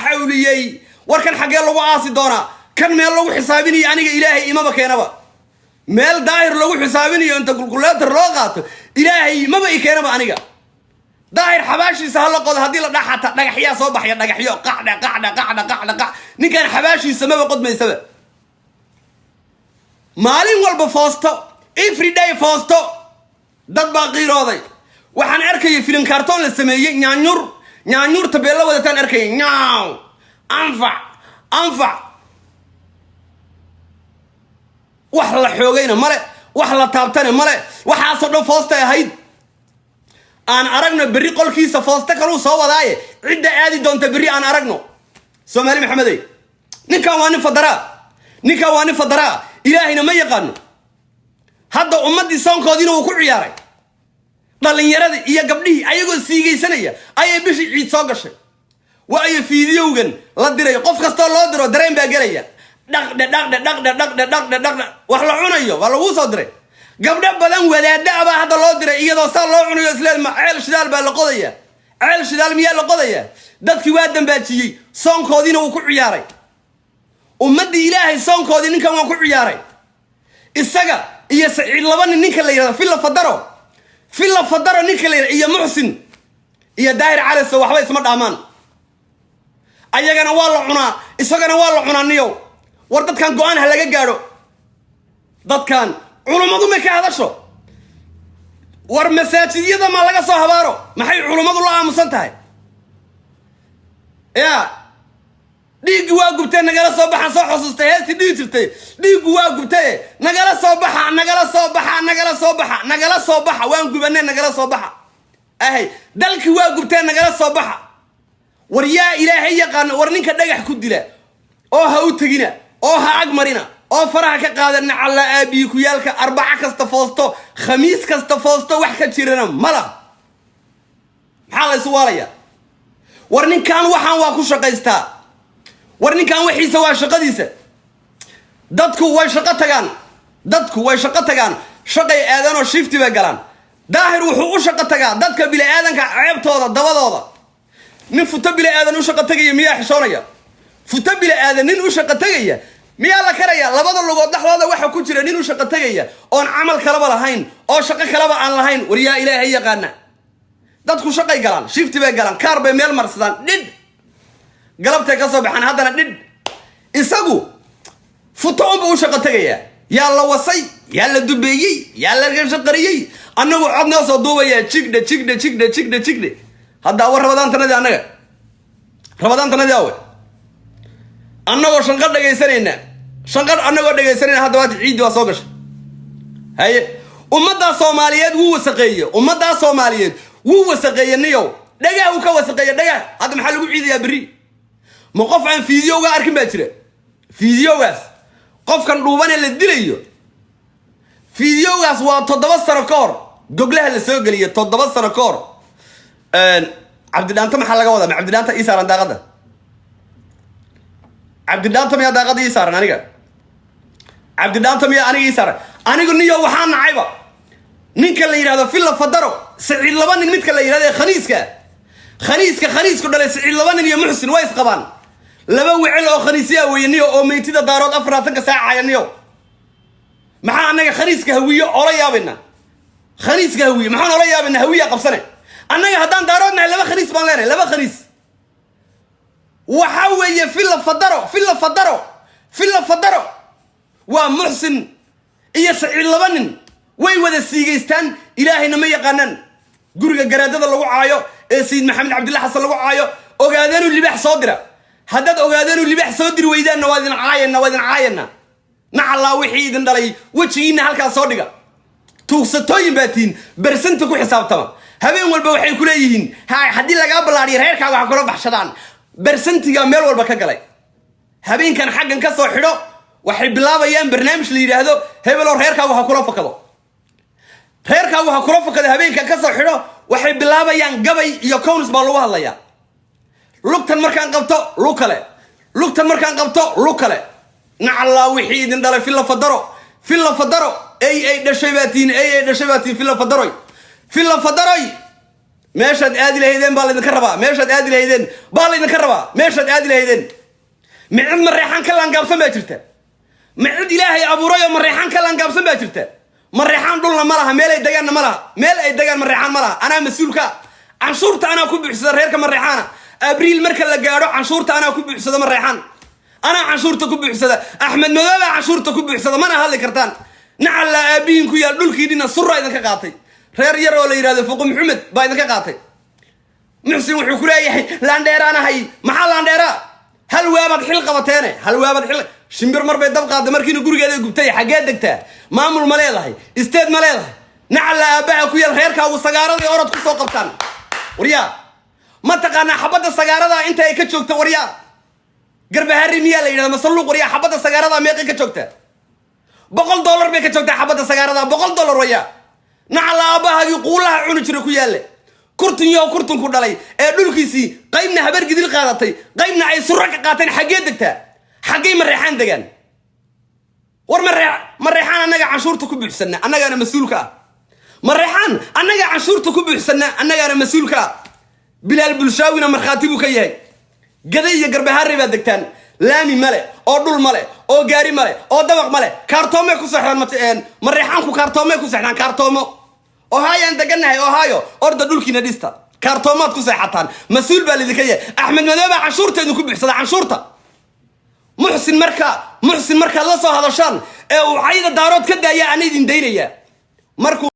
حوليي وركن حقي لو عاصي دونا كان ميل لو حسابيني انيغا الهي إمام كينبا ميل داير لو حسابيني انت قلقلات لو قاto ilaahay maba i keenaba aniga daahir xabaashiisa hal qod hadii la dhaxata dhagaxya soo baxaya dhagaxyo qacda ninkan xabaashiisa maba qodmaysaba maalin walba foosto every day foosto dad baa qiirooday waxaan arkay filim kartoon la sameeyay nyaanyur tabeelo wadataan arkay nyaaw anfa wax la xoogayna male wax la taabtana male waxa soo dhan foosta ahayd aan aragno bari qolkiisa foosta kale soo wadaaye cidda aadi doonta bari aan aragno Soomaali Maxamedey ninkan waa nin fadara ilaahina ma yaqaan hadda ummadii soonkoodina uu ku ciyaaray dhalinyarada iyo gabdhihii ayagoo siigaysanaya ayay bishii ciid soo gashay waa ay fiidiyowgan la diray qof kasta loo diro dareen baa galaya dhaq wax la cunayo waa lagu soo diray gabdha badan wadaada aba hadda loo diray iyadoo saa loo cunayo islaan ma ceel shidaal baa la qodaya ceel shidaal miyaa la qodaya dadkii waa dambaajiyay soonkoodina uu ku ciyaaray ummadii ilaahay soonkoodii ninkan waa ku ciyaaray isaga iyo Saciid laba ninka la yiraahdo filla fadaro ninka la yiraahdo iyo Muxsin iyo Daahir Calaso waxba isma dhaamaan ayagana waa la cunaa isagana waa la cunaaniyo war dadkan go'aan ha laga gaaro dadkan culimadu ma ka hadasho war masaajidada ma laga soo habaaro maxay culimadu la aamusan tahay dhiig waa gubtay nagala soo baxa soo xasuustay heesti dhiig jirtay dhiig waa gubtay nagala soo baxa waan gubanay nagala soo baxa dalki waa gubtay nagala soo baxa war yaa ilaahay yaqaan war ninka dhagax ku dila oo ha u tagina oo ha ag marina oo faraha ka qaadana alla aabi ku yaalka arbaca kasta foosto khamiis kasta foosto wax ka jirana mala maxaa la su'aalaya war ninkan waxaan waa ku shaqaystaa war ninkan waxiisa waa shaqadiisa dadku way shaqo tagaan shaqay aadan oo shift ba galaan daahir wuxuu u shaqo tagaa dadka bila aadanka ceebtooda dabadooda nin futa bila aadan u shaqo tagaya miyaa xishoonaya futa bila aadan nin u shaqo tagaya miyaa la karaya labada lugood dhaxdooda waxa ku jira nin u shaqo tagaya oon amal kalaba lahayn oo shaqo kalaba aan lahayn war yaa ilaahay yaqaana dadku shaqay galaan shift bay galaan kaar bay meel marsadaan dhid galabtay ka soo baxan haddana dhid isagu futoon buu shaqo tagaya yaa la wasay yaa la dubeeyay yaa la shaqariyay annagu codna soo duubaya jigde hadda war Ramadaan tanadi awe annagoo shanqad dhageysanayna hadda waad ciid waa soo gashay haye ummadda Soomaaliyeed wuu wasaqeeyay dhagaa uu ka wasaqeeyay dhagaa hadda maxaa lagu ciidayaa bari ma qof aan fiidiyowga arkin baa jira fiidiyowgaas qofkan dhuuban ee la dilayo fiidiyowgaas waa 7 sano ka hor goglaha la soo galiyo 7 sano ka hor Cabdidaanta maxaa laga wadaa Cabdidaanta isaaran daaqada Cabdidaanta miyaa daaqada isaaran aniga Cabdidaanta miyaa aniga isaaran anigu niyo waxaan nacayba ninka la yiraahdo filla fadaro Saciid laba nin midka la yiraahdo khaniisku dhalay Saciid laba nin iyo Muxsin way isqabaan laba wicil oo khaniisiya weeyniyo oo meeytida daarood 40 saac ayaniyo maxaa anaga khaniiska hawiyo ola yaabina maxaan ola yaabina hawiya qabsane anaga haddaan daaroodna laba khaniis baan leenahay laba khaniis waxa weeye filla fadaro waa Muxsin iyo Saciid laba nin way wada siigeystaan ilaahayna ma yaqaanaan guriga garaadada lagu caayo ee Sayid Maxamed Cabdullaah Xasan lagu caayo ogaadeenu libax soo dira haddaad ogaadeenu libax soo diri weydaan waadin caayana nacala wixii idin dhalay wajiina halka soo dhiga tuugsatooyin baatiin bersanta ku xisaabtama habeen walba waxay ku leeyihiin hadii laga balaariyo reerkaaga waxa kula baxshadaan bersantiga meel walba ka galay habeenkan xaggan ka soo xidho waxay bilaabayaan barnaamij la yiraahdo hebel oo reerkaaga waxa kula fakado habeenkan ka soo xidho waxay bilaabayaan gabay iyo kowns baa lagu hadlayaa lugtan markaan qabto lug kale nacala wixii idin dhalay filla fadaro ay dhashay baatiin filla fadaroy meeshaad aadi lahaydeen baa laydinka rabaa meeshaad aadi lahaydeen baa laydinka rabaa meeshaad aadi lahaydeen micid mareexaan ka laangaabsan baa jirta micid ilaahay abuuray oo mareexaan ka laangaabsan baa jirta mareexaan dhulna ma laha meel ay degaanna ma laha meel ay degaan mareexaan ma laha anaa mas-uulka canshuurta anaa ku buuxsada reerka mareexaana abriil marka la gaadho canshuurta anaa ku buuxsada mareexaan anaa canshuurta ku buuxsada axmed madooba canshuurta ku buuxsada mana hadli kartaan nacalla aabihiin ku yaal dhulkii dhina surra idinka qaatay reer yar oo la yidhahdo fuqu maxamed baa idinka qaatay muxsin wuxuu ku leeyahay laandheeraanahay maxaa laandheeraa hal waabaad xil qabateene hal waabaad xil shimbir mar bay dab qaaday markiina gurigeeda gubtay xaggee degtaa maamul ma leedahay isteed ma leedahay nacalla aabbaha ku yaal reerkaagu sagaaradii orod ku soo qabtaan waryaa ma taqaanaa xabadda sagaarada inta ay ka joogta waryaa garbahari miyaa la yidhahda masalluuq waryaa xabadda sagaarada meeqay ka joogtaa $100 bay ka joogtaa xabadda sagaarada $100 waryaa nacalla aabbahaagii quulaha cuni jira ku yaalle kurtun yow kurtun ku dhalay ee dhulkiisii qaybna habar gidil qaadatay qaybna ay surra ka qaateen xaggee degtaa xaggay mareexaan degaan war mareexaan annaga canshuurta ku buuxsanna annagaana mas-uulka ah mareexaan annaga canshuurta ku buuxsanna annagaana mas-uulka ah bilaal bulshaawina markhaati buu ka yahay gaday iyo garbahaarey baa degtaan laami male oo dhul male oo gaari male oo dabaq male kaartoomay ku seexdaan mareexaanku kaartoomay ku seexdaan kaartoomo ohayaan degannahay ohayo orda dhulkiina dhista kaartoomaad ku seexataan mas-uul baa lidinka yahay axmed madooba canshuurta idinku buuxsada canshuurta muxsin markaad la soo hadashaan ee uu cayda daarood ka daaya ana idin daynaya markuu